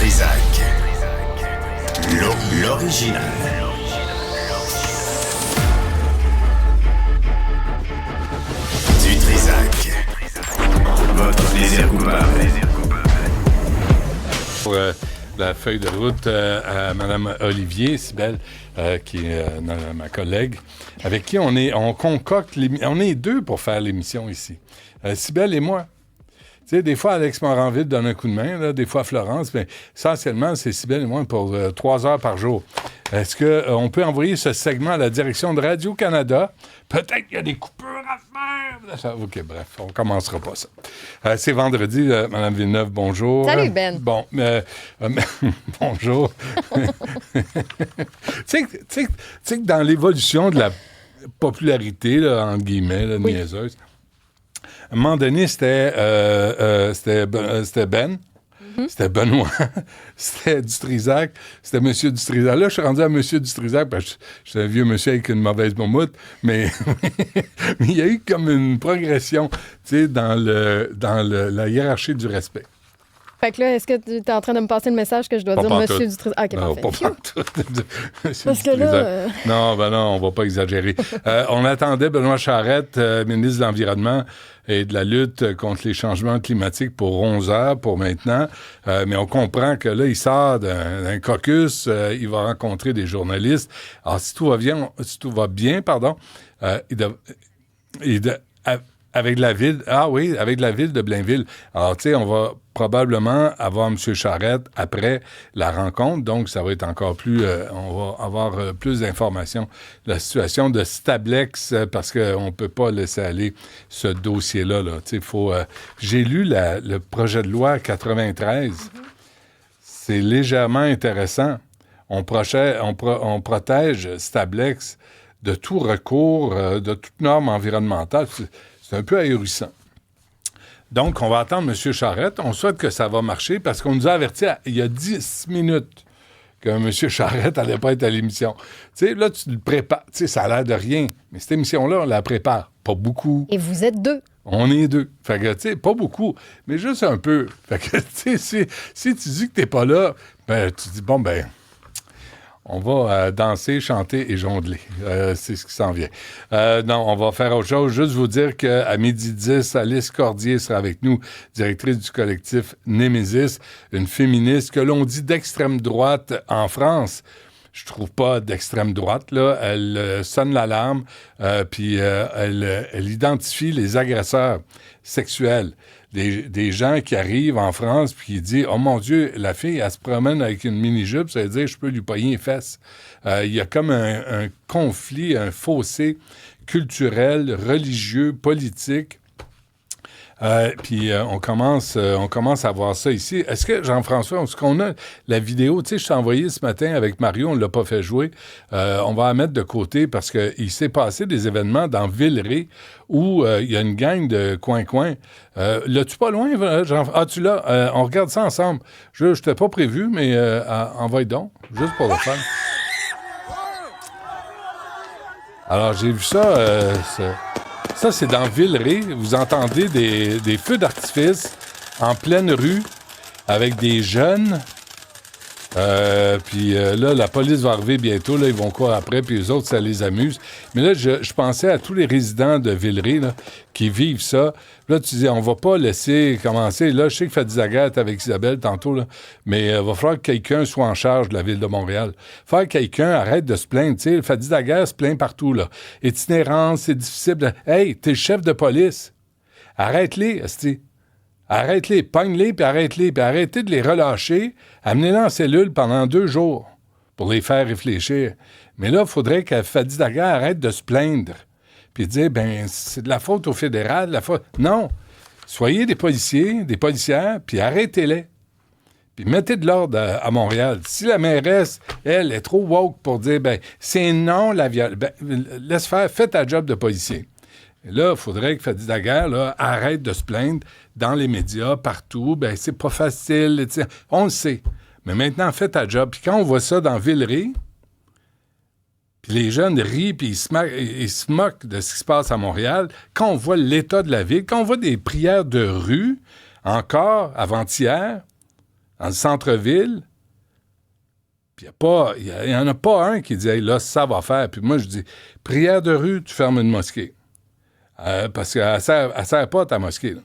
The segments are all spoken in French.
Trizac. L'original. Du Trizac. Votre plaisir coupable. Pour la feuille de route à Mme Olivier, Cybèle, qui est ma collègue, avec qui on concocte on est deux pour faire l'émission ici. Cybèle et moi. Tu sais, des fois, Alex Moranville donne un coup de main, là, des fois Florence, mais essentiellement, c'est Cybèle et moi pour 3 heures par jour. Est-ce qu'on peut envoyer ce segment à la direction de Radio-Canada? Peut-être qu'il y a des coupures à faire. OK, bref, on ne commencera pas ça. C'est vendredi, Mme Villeneuve, bonjour. Salut, Ben. Bon, bonjour. Tu sais que dans l'évolution de la popularité, là, entre guillemets, là, oui. niaiseuse, à un moment donné, c'était Ben, c'était Benoît, c'était Dutrizac, c'était Monsieur Dutrizac. Là, je suis rendu à Monsieur Dutrizac, parce que je suis un vieux monsieur avec une mauvaise moumoute, mais il y a eu comme une progression, tu sais, dans la hiérarchie du respect. Fait que là, est-ce que tu es en train de me passer le message que je dois Pas dire Monsieur pantoute. Dutrizac? Ah, OK, Non, parfait. pas pantoute. Parce que là... Non, on va pas exagérer. On attendait Benoît Charette, ministre de l'Environnement et de la lutte contre les changements climatiques pour 11 heures, pour maintenant. Mais on comprend que là, il sort d'un caucus, il va rencontrer des journalistes. Alors, si tout va bien, avec la ville de Blainville. Alors, tu sais, on va probablement avoir M. Charette après la rencontre, donc ça va être encore plus... on va avoir plus d'informations de la situation de Stablex, parce qu'on ne peut pas laisser aller ce dossier-là. Là. Tu sais, faut... j'ai lu le projet de loi 93. C'est légèrement intéressant. On protège Stablex de tout recours, de toute norme environnementale. C'est un peu ahurissant. Donc, on va attendre M. Charette. On souhaite que ça va marcher parce qu'on nous a averti il y a 10 minutes que M. Charette n'allait pas être à l'émission. Tu sais, là, tu le prépares. Tu sais, ça a l'air de rien. Mais cette émission-là, on la prépare. Pas beaucoup. Et vous êtes 2. On est 2. Fait que, tu sais, pas beaucoup, mais juste un peu. Fait que, tu sais, si tu dis que t'es pas là, ben, tu dis, bon, ben... on va danser, chanter et jongler. C'est ce qui s'en vient. Non, on va faire autre chose. Juste vous dire qu'à 12h10, Alice Cordier sera avec nous, directrice du collectif Némésis, une féministe que l'on dit d'extrême droite en France. Je trouve pas d'extrême droite, là. Elle sonne l'alarme, puis elle identifie les agresseurs sexuels. Des gens qui arrivent en France puis qui disent « Oh mon Dieu, la fille, elle se promène avec une mini-jupe, ça veut dire je peux lui pogner les fesses. » Il y a comme un conflit, un fossé culturel, religieux, politique. Puis on commence à voir ça ici. Est-ce que, Jean-François, est-ce qu'on a la vidéo? Tu sais, je t'ai envoyé ce matin avec Mario, on ne l'a pas fait jouer. On va la mettre de côté parce qu'il s'est passé des événements dans Villeray où il y a une gang de coin-coin. L'as-tu pas loin, Jean? Ah, tu l'as? On regarde ça ensemble. Je t'ai pas prévu, mais envoie donc, juste pour le fun. Alors, j'ai vu ça... Ça, c'est dans Villeray. Vous entendez des feux d'artifice en pleine rue avec des jeunes. Puis là, la police va arriver bientôt. Là, ils vont courir après, puis les autres, ça les amuse. Mais là, je pensais à tous les résidents de Villeray là, qui vivent ça. Là, tu dis, on va pas laisser commencer. Là, je sais que Fadi Zaga est avec Isabelle tantôt, là, mais il va falloir que quelqu'un soit en charge de la Ville de Montréal. Faire que quelqu'un arrête de se plaindre. Tu sais, Fadi Zaga se plaint partout, là. Itinérance, c'est difficile. Hey, t'es le chef de police. Arrête-les, esti. Arrête-les, pogne-les, puis arrête-les, puis arrêtez de les relâcher, amenez-les en cellule pendant 2 jours pour les faire réfléchir. Mais là, il faudrait que Fadi Zaga arrête de se plaindre, puis dire, ben c'est de la faute au fédéral, de la faute... Non! Soyez des policiers, des policières, puis arrêtez-les. Puis mettez de l'ordre à Montréal. Si la mairesse, elle, est trop woke pour dire, ben c'est non la violence, ben laisse faire, fais ta job de policier. Et là, il faudrait que Fadi Zaga arrête de se plaindre dans les médias, partout. Ben c'est pas facile. On le sait. Mais maintenant, fais ta job. Puis quand on voit ça dans Villeray, puis les jeunes rient, puis ils se moquent de ce qui se passe à Montréal, quand on voit l'état de la ville, quand on voit des prières de rue, encore avant-hier, dans le centre-ville, puis il n'y en a pas un qui dit hey, « là, ça va faire ». Puis moi, je dis « prière de rue, tu fermes une mosquée. Parce qu'elle ne sert pas ta mosquée. Là.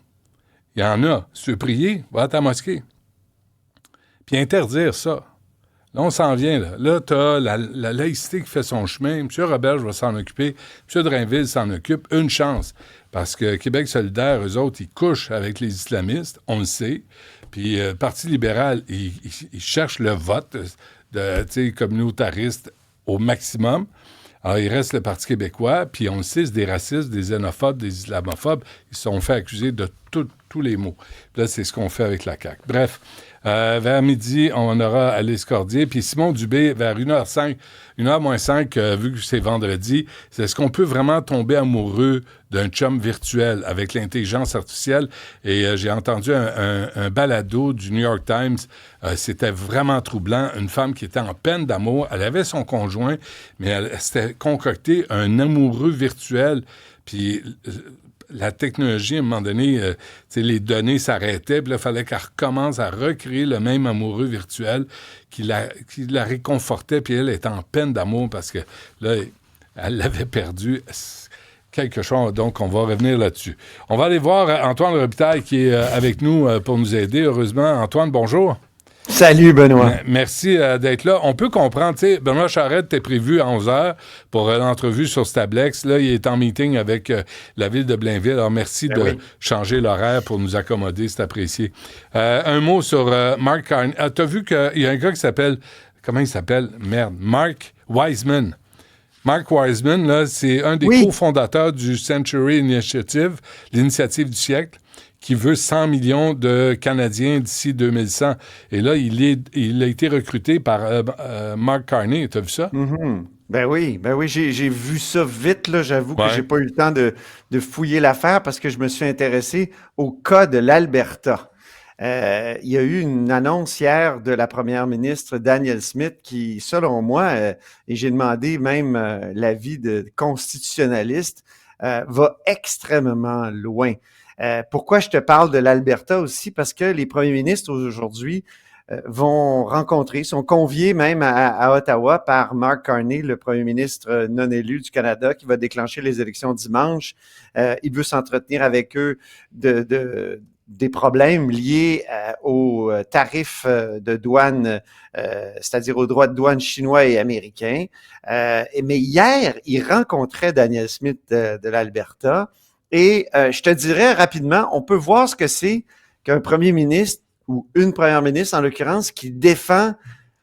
Il y en a. Si tu veux prier, va à ta mosquée. » Puis interdire ça. Là, on s'en vient. Là, tu as la laïcité qui fait son chemin. M. Robert va s'en occuper. M. Drainville s'en occupe. Une chance. Parce que Québec solidaire, eux autres, ils couchent avec les islamistes. On le sait. Puis le Parti libéral, il cherche le vote communautariste au maximum. Alors, il reste le Parti québécois, puis on le sait, c'est des racistes, des xénophobes, des islamophobes. Ils se sont fait accuser de tous les maux. Puis là, c'est ce qu'on fait avec la CAQ. Bref, vers midi, on aura Alice Cordier. Puis Simon Dubé, vers 1h05, 1h moins 5, vu que c'est vendredi, c'est est-ce qu'on peut vraiment tomber amoureux d'un chum virtuel avec l'intelligence artificielle? Et j'ai entendu un balado du New York Times. C'était vraiment troublant. Une femme qui était en peine d'amour. Elle avait son conjoint, mais elle s'était concocté un amoureux virtuel. Puis la technologie, à un moment donné, les données s'arrêtaient, puis là, il fallait qu'elle recommence à recréer le même amoureux virtuel qui la réconfortait, puis elle était en peine d'amour parce que là, elle l'avait perdu. Quelque chose, donc on va revenir là-dessus. On va aller voir Antoine Robitaille qui est avec nous pour nous aider, heureusement. Antoine, bonjour. Salut, Benoît. Merci d'être là. On peut comprendre, tu sais, Benoît Charette était prévu à 11h pour l'entrevue sur Stablex. Là, il est en meeting avec la ville de Blainville. Alors, merci de changer l'horaire pour nous accommoder. C'est apprécié. Un mot sur Mark Carney. Tu as vu qu'il y a un gars qui s'appelle... Comment il s'appelle? Merde. Mark Wiseman. Mark Wiseman, là, c'est un des cofondateurs du Century Initiative, l'initiative du siècle, qui veut 100 millions de Canadiens d'ici 2100. Et là, il a été recruté par Mark Carney. Tu as vu ça? Mm-hmm. Ben oui, j'ai vu ça vite, là. J'avoue que j'ai pas eu le temps de fouiller l'affaire parce que je me suis intéressé au cas de l'Alberta. Il y a eu une annonce hier de la première ministre Danielle Smith qui, selon moi, et j'ai demandé même l'avis de constitutionnaliste, va extrêmement loin. Pourquoi je te parle de l'Alberta aussi? Parce que les premiers ministres aujourd'hui sont conviés même à Ottawa par Mark Carney, le premier ministre non élu du Canada, qui va déclencher les élections dimanche. Il veut s'entretenir avec eux des problèmes liés aux tarifs de douane, c'est-à-dire aux droits de douane chinois et américains. Mais hier, il rencontrait Danielle Smith de l'Alberta et je te dirais rapidement, on peut voir ce que c'est qu'un premier ministre ou une première ministre, en l'occurrence, qui défend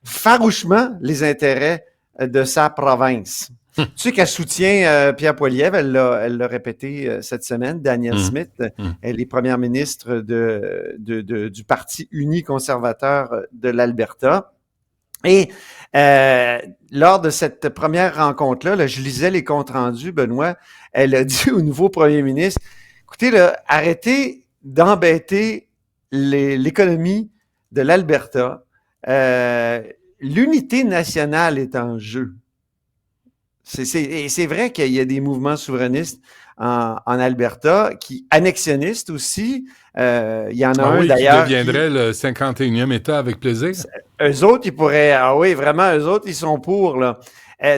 farouchement les intérêts de sa province. Tu sais qu'elle soutient Pierre Poilievre, elle l'a répété cette semaine, Danielle Smith, elle est première ministre du Parti uni conservateur de l'Alberta. Et lors de cette première rencontre-là, là, je lisais les comptes rendus, Benoît, elle a dit au nouveau premier ministre, écoutez, là, arrêtez d'embêter l'économie de l'Alberta. L'unité nationale est en jeu. Et c'est vrai qu'il y a des mouvements souverainistes en Alberta, annexionnistes aussi. Il y en a un d'ailleurs. Qui deviendrait le 51e État avec plaisir. Eux autres, ils pourraient. Ah oui, vraiment, eux autres, ils sont pour, là.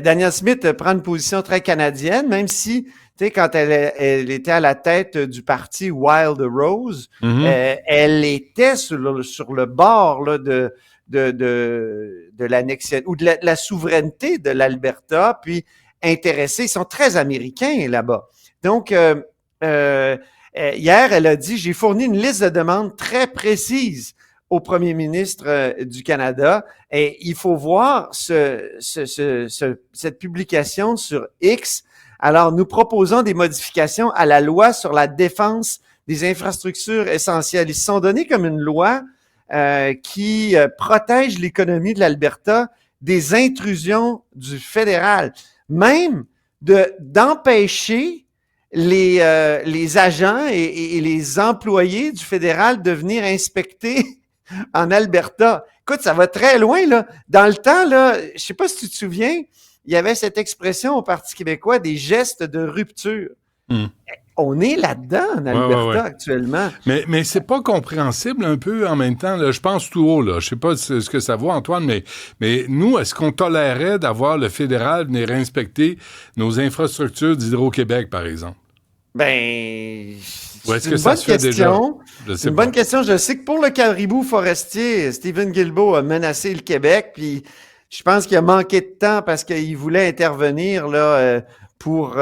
Danielle Smith prend une position très canadienne, même si, tu sais, quand elle était à la tête du parti Wild Rose, elle était sur le bord là, de l'annexion ou de la souveraineté de l'Alberta, puis intéressés. Ils sont très américains là-bas. Donc, hier, elle a dit, j'ai fourni une liste de demandes très précise au premier ministre du Canada et il faut voir cette publication sur X. Alors, nous proposons des modifications à la loi sur la défense des infrastructures essentielles. Ils se sont donnés comme une loi qui protège l'économie de l'Alberta des intrusions du fédéral, même d'empêcher les agents et les employés du fédéral de venir inspecter en Alberta. Écoute, ça va très loin, là. Dans le temps, là, je sais pas si tu te souviens, il y avait cette expression au Parti québécois des gestes de rupture. on est là-dedans en Alberta actuellement. Mais c'est pas compréhensible un peu en même temps. Là, je pense tout haut. Là. Je sais pas ce que ça vaut, Antoine, mais nous, est-ce qu'on tolérerait d'avoir le fédéral venir inspecter nos infrastructures d'Hydro-Québec, par exemple? Ben, c'est une bonne question. C'est une bonne question. Je sais que pour le caribou forestier, Stephen Guilbeault a menacé le Québec, puis je pense qu'il a manqué de temps parce qu'il voulait intervenir là pour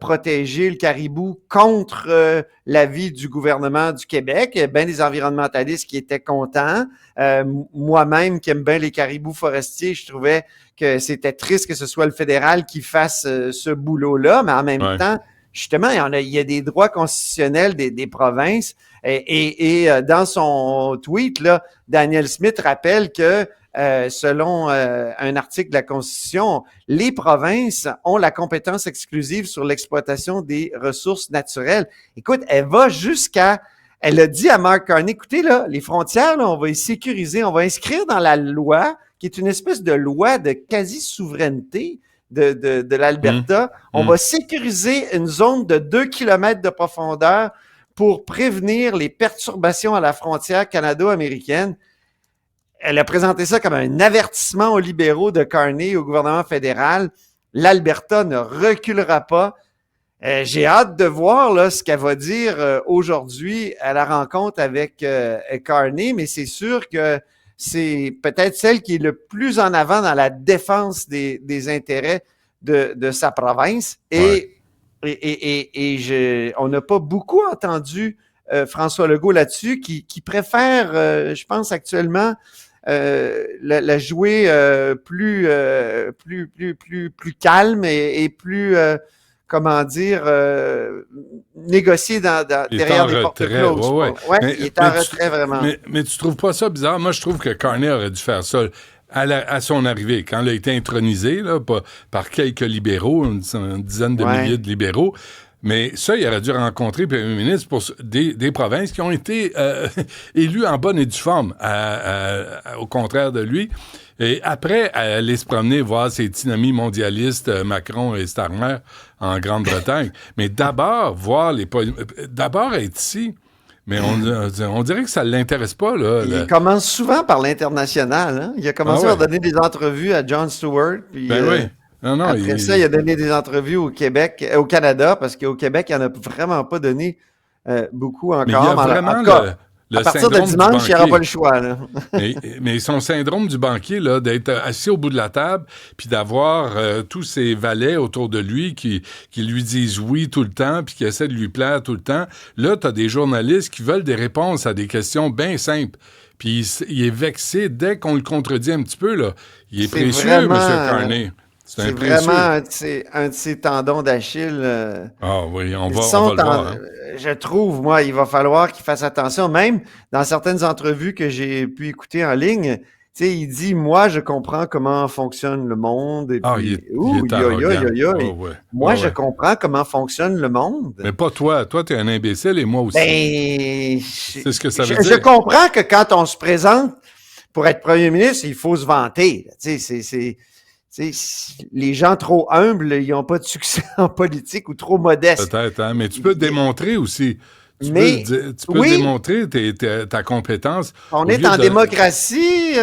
protéger le caribou contre l'avis du gouvernement du Québec. Il y a bien des environnementalistes qui étaient contents. Moi-même, qui aime bien les caribous forestiers, je trouvais que c'était triste que ce soit le fédéral qui fasse ce boulot-là, mais en même temps, justement, il y a des droits constitutionnels des provinces et dans son tweet, là, Daniel Smith rappelle que selon un article de la Constitution, les provinces ont la compétence exclusive sur l'exploitation des ressources naturelles. Écoute, elle a dit à Mark Carney, écoutez, là, les frontières, là, on va les sécuriser, on va inscrire dans la loi, qui est une espèce de loi de quasi-souveraineté de l'Alberta. On va sécuriser une zone de 2 km de profondeur pour prévenir les perturbations à la frontière canado-américaine. Elle a présenté ça comme un avertissement aux libéraux de Carney, au gouvernement fédéral. L'Alberta ne reculera pas. J'ai hâte de voir là, ce qu'elle va dire aujourd'hui à la rencontre avec Carney, mais c'est sûr que c'est peut-être celle qui est le plus en avant dans la défense des intérêts de sa province. On n'a pas beaucoup entendu François Legault là-dessus, qui préfère, je pense actuellement, la jouer plus calme et plus comment dire négocier derrière des portes closes. Il est en retrait vraiment. Mais tu trouves pas ça bizarre? Moi, je trouve que Carney aurait dû faire ça à son arrivée, quand il a été intronisé là, par quelques libéraux, une dizaine de milliers de libéraux. Mais ça, il aurait dû rencontrer le premier ministre pour des provinces qui ont été élues en bonne et due forme, au contraire de lui. Et après, aller se promener, voir ses petits amis mondialistes, Macron et Starmer, en Grande-Bretagne. Mais d'abord, d'abord être ici. Mais on dirait que ça ne l'intéresse pas. Là, il commence souvent par l'international. Hein? Il a commencé par donner des entrevues à Jon Stewart. Puis, oui. Non, après ça, il a donné des entrevues au Québec, au Canada, parce qu'au Québec, il n'en a vraiment pas donné beaucoup encore. Mais il y a vraiment à partir de dimanche, il n'y aura pas le choix. Là. mais son syndrome du banquier, là, d'être assis au bout de la table, puis d'avoir tous ses valets autour de lui qui lui disent oui tout le temps, puis qui essaient de lui plaire tout le temps. Là, tu as des journalistes qui veulent des réponses à des questions bien simples. Puis il est vexé dès qu'on le contredit un petit peu. Là. Il est précieux, M. Carney. C'est vraiment un de ses tendons d'Achille. Ah oui, on va le voir. Hein. Je trouve, moi, il va falloir qu'il fasse attention. Même dans certaines entrevues que j'ai pu écouter en ligne, il dit, moi, je comprends comment fonctionne le monde. Et puis, moi, je comprends comment fonctionne le monde. Mais pas toi. Toi, tu es un imbécile et moi aussi. C'est ce que ça veut dire. Je comprends que quand on se présente pour être premier ministre, il faut se vanter. Les gens trop humbles, ils n'ont pas de succès en politique ou trop modestes. Peut-être, hein? Mais tu peux démontrer aussi. Tu peux démontrer ta compétence. On est en démocratie.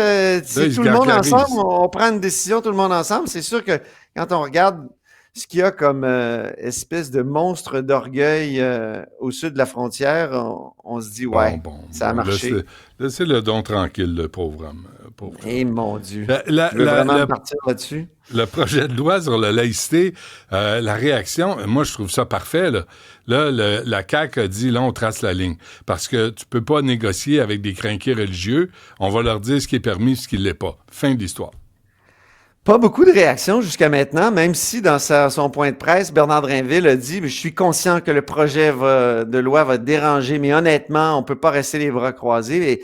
Tout le monde ensemble, on prend une décision, tout le monde ensemble. C'est sûr que quand on regarde ce qu'il y a comme espèce de monstre d'orgueil au sud de la frontière, on se dit, ça a marché. Laissez-le donc tranquille, le pauvre homme. Mon Dieu. Je veux vraiment partir là-dessus. Le projet de loi sur la laïcité, la réaction, moi, je trouve ça parfait. Là, la CAQ a dit, là, on trace la ligne. Parce que tu peux pas négocier avec des crinqués religieux. On va leur dire ce qui est permis, ce qui ne l'est pas. Fin de l'histoire. Pas beaucoup de réactions jusqu'à maintenant, même si dans son point de presse, Bernard Drinville a dit « Je suis conscient que le projet de loi va déranger, mais honnêtement, on ne peut pas rester les bras croisés. » Et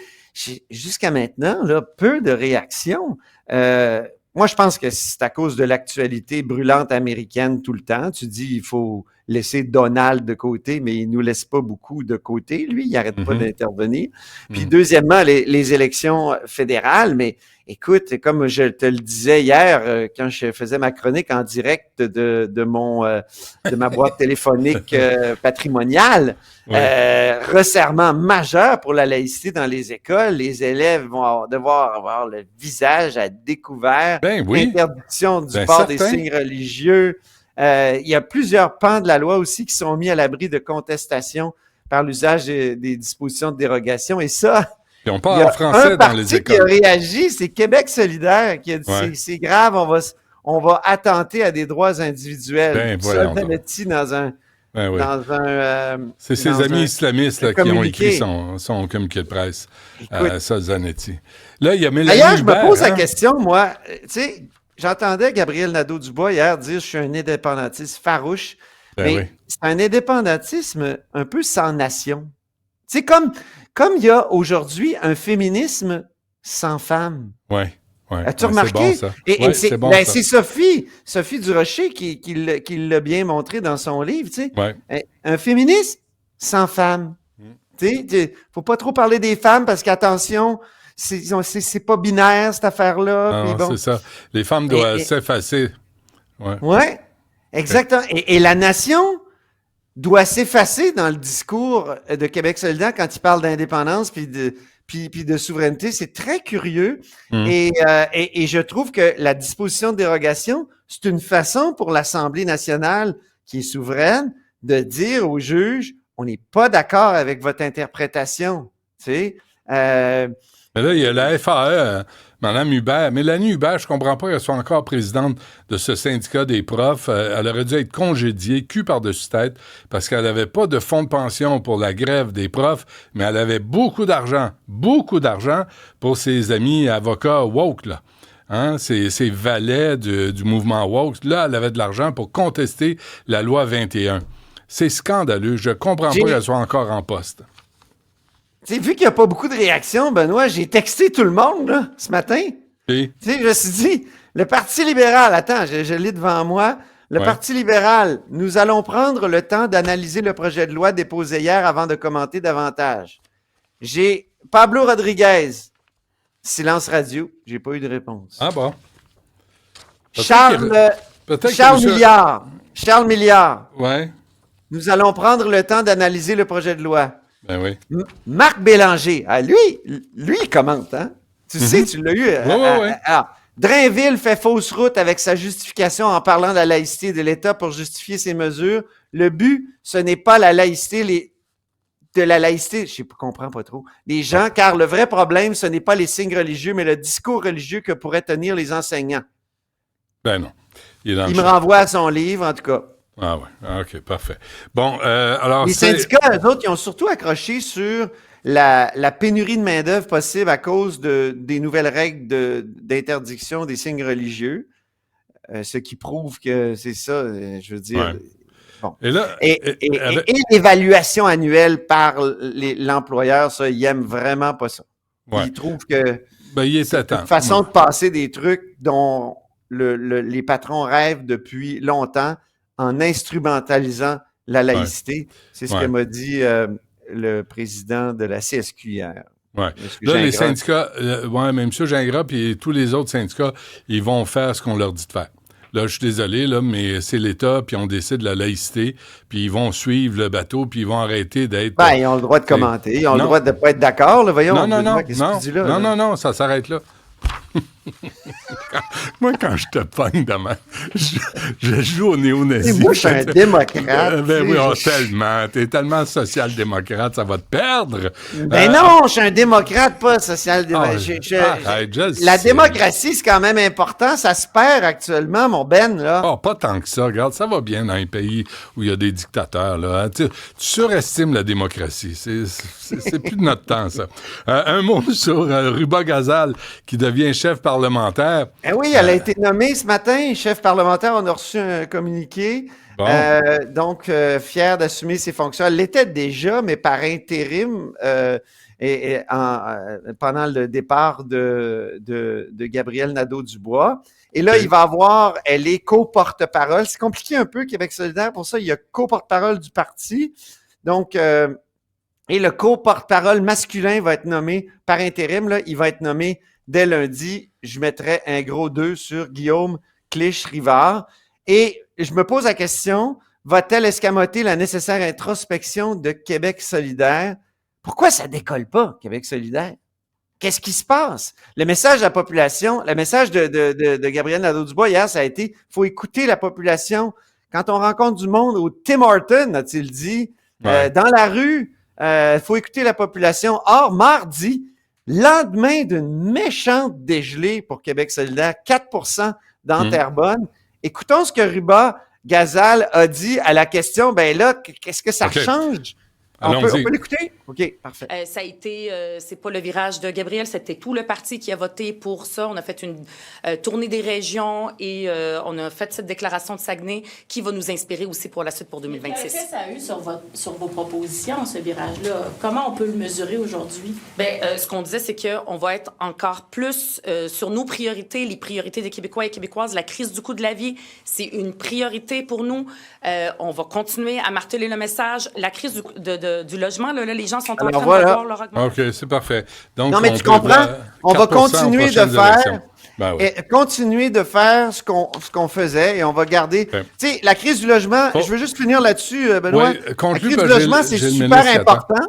jusqu'à maintenant, là, peu de réactions. Moi, je pense que c'est à cause de l'actualité brûlante américaine tout le temps. Tu dis il faut laisser Donald de côté, mais il nous laisse pas beaucoup de côté. Lui, il n'arrête pas d'intervenir. Puis deuxièmement, les élections fédérales, mais écoute, comme je te le disais hier, quand je faisais ma chronique en direct de ma boîte téléphonique patrimoniale, resserrement majeur pour la laïcité dans les écoles. Les élèves vont devoir avoir le visage à découvert. Interdiction du port des signes religieux. Il y a plusieurs pans de la loi aussi qui sont mis à l'abri de contestation par l'usage des dispositions de dérogation. Et ça, puis on parle en français dans les écoles. Qui a réagi, c'est Québec solidaire qui a dit c'est grave, on va attenter à des droits individuels. Ça, Zanetti dans un c'est ses amis islamistes là, qui ont écrit son communiqué de presse. Ça, Zanetti. Là, il y a Mélanie D'ailleurs, je Hubert, me pose la question, moi, tu sais, j'entendais Gabriel Nadeau-Dubois hier dire « Je suis un indépendantiste farouche ». Mais c'est un indépendantisme un peu sans nation. Tu sais, comme il y a aujourd'hui un féminisme sans femmes. Oui. As-tu remarqué? C'est bon, ça. C'est bon, ça. C'est Sophie Durocher qui l'a bien montré dans son livre, tu sais. Un féminisme sans femmes. Tu sais, faut pas trop parler des femmes parce qu'attention, c'est pas binaire, cette affaire-là. Non, bon. C'est ça. Les femmes doivent s'effacer. Ouais, exactement. Et la nation doit s'effacer dans le discours de Québec solidaire quand il parle d'indépendance puis de souveraineté. C'est très curieux. Et je trouve que la disposition de dérogation, c'est une façon pour l'Assemblée nationale, qui est souveraine, de dire aux juges, on n'est pas d'accord avec votre interprétation. Tu sais, mais là, il y a la FAE, Mme Hubert. Mélanie Hubert, je ne comprends pas qu'elle soit encore présidente de ce syndicat des profs. Elle aurait dû être congédiée, cul par-dessus tête, parce qu'elle n'avait pas de fonds de pension pour la grève des profs, mais elle avait beaucoup d'argent pour ses amis avocats woke, là. Hein, ses valets du mouvement woke. Là, elle avait de l'argent pour contester la loi 21. C'est scandaleux. Je ne comprends pas qu'elle soit encore en poste. Tu sais, vu qu'il n'y a pas beaucoup de réactions, Benoît, j'ai texté tout le monde là, ce matin. Tu sais, je me suis dit, le Parti libéral, attends, je l'ai devant moi, le Parti libéral, nous allons prendre le temps d'analyser le projet de loi déposé hier avant de commenter davantage. J'ai Pablo Rodriguez, silence radio, j'ai pas eu de réponse. Ah bon? Charles Milliard. Ouais. Nous allons prendre le temps d'analyser le projet de loi. Ben oui. Marc Bélanger, lui, il commente, hein? Tu sais, tu l'as eu. Oui. Drainville fait fausse route avec sa justification en parlant de la laïcité de l'État pour justifier ses mesures. Le but, ce n'est pas la laïcité, de la laïcité, je ne comprends pas trop, des gens, car le vrai problème, ce n'est pas les signes religieux, mais le discours religieux que pourraient tenir les enseignants. Ben non. Il me renvoie à son livre, en tout cas. Ah oui, OK, parfait. Bon, alors... Les syndicats, eux autres, ils ont surtout accroché sur la pénurie de main-d'œuvre possible à cause des nouvelles règles d'interdiction des signes religieux, ce qui prouve que c'est ça, je veux dire... Ouais. Bon. Et l'évaluation annuelle par l'employeur, ça, ils n'aiment vraiment pas ça. Ouais. Ils trouvent que c'est une façon de passer des trucs dont les patrons rêvent depuis longtemps en instrumentalisant la laïcité. C'est ce que m'a dit le président de la CSQ hier. Ouais. Là, les syndicats, même M. Gingras et tous les autres syndicats, ils vont faire ce qu'on leur dit de faire. Là, je suis désolé, là, mais c'est l'État, puis on décide de la laïcité, puis ils vont suivre le bateau, puis ils vont arrêter d'être... ils ont le droit de commenter, ils ont le droit de ne pas être d'accord, là, voyons. Non, ça s'arrête là. Moi, quand je te pogne demain, je joue au néo-nazi. Moi, je suis un démocrate. Tellement. T'es tellement social-démocrate, ça va te perdre. Non, je suis un démocrate, pas social-démocrate. La démocratie, c'est quand même important. Ça se perd actuellement, mon Ben, là. Pas tant que ça. Regarde, ça va bien dans les pays où il y a des dictateurs, là. Hein. Tu surestimes la démocratie. C'est plus de notre temps, ça. Un mot sur Ruba Gazal, qui devient chef parlementaire parlementaire. Eh oui, elle a été nommée ce matin, chef parlementaire. On a reçu un communiqué. Bon. Donc, fière d'assumer ses fonctions. Elle l'était déjà, mais par intérim pendant le départ de Gabriel Nadeau-Dubois. Et là, elle est co-porte-parole. C'est compliqué un peu, Québec solidaire. Pour ça, il y a co-porte-parole du parti. Donc, et le co-porte-parole masculin va être nommé par intérim. Là, il va être nommé dès lundi. Je mettrai un gros 2 sur Guillaume Clich-Rivard. Et je me pose la question, va-t-elle escamoter la nécessaire introspection de Québec solidaire? Pourquoi ça décolle pas, Québec solidaire? Qu'est-ce qui se passe? Le message de la population, le message de Gabriel Nadeau-Dubois hier, ça a été, faut écouter la population. Quand on rencontre du monde au Tim Hortons, a-t-il dit, dans la rue, faut écouter la population. Or, mardi, lendemain d'une méchante dégelée pour Québec solidaire, 4% dans Terrebonne, écoutons ce que Ruba Gazal a dit à la question, ben là, qu'est-ce que ça change? On peut l'écouter? OK, parfait. Ça a été, c'est pas le virage de Gabriel, c'était tout le parti qui a voté pour ça. On a fait une tournée des régions et on a fait cette déclaration de Saguenay qui va nous inspirer aussi pour la suite pour 2026. Quel effet ça a eu sur vos propositions, ce virage-là? Comment on peut le mesurer aujourd'hui? Ce qu'on disait, c'est qu'on va être encore plus sur nos priorités, les priorités des Québécois et Québécoises. La crise du coût de la vie, c'est une priorité pour nous. On va continuer à marteler le message. La crise du logement, là, les gens sont en train de voir leur augmentation. OK, c'est parfait. Donc, non, mais tu comprends? On va continuer de faire... continuer de faire ce qu'on faisait et on va garder... Tu sais, la crise du logement, je veux juste finir là-dessus, Benoît. La crise du logement, c'est super important.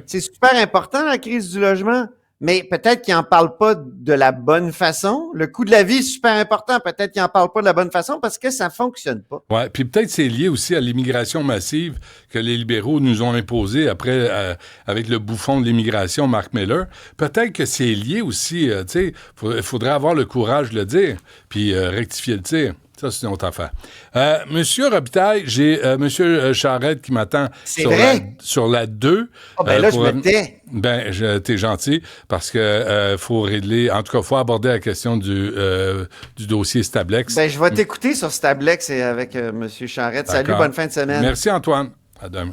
C'est super important, la crise du logement. Mais peut-être qu'ils n'en parlent pas de la bonne façon. Le coût de la vie est super important. Peut-être qu'ils n'en parlent pas de la bonne façon parce que ça ne fonctionne pas. Oui, puis peut-être c'est lié aussi à l'immigration massive que les libéraux nous ont imposée après, avec le bouffon de l'immigration, Mark Miller. Peut-être que c'est lié aussi, tu sais, il faudrait avoir le courage de le dire, puis rectifier le tir. Ça, c'est une autre affaire. Monsieur Robitaille, j'ai Monsieur Charette qui m'attend sur la 2. Là, je me tais. T'es gentil, parce que faut régler... En tout cas, il faut aborder la question du dossier Stablex. Je vais t'écouter sur Stablex et avec Monsieur Charette. Salut, bonne fin de semaine. Merci, Antoine. À demain.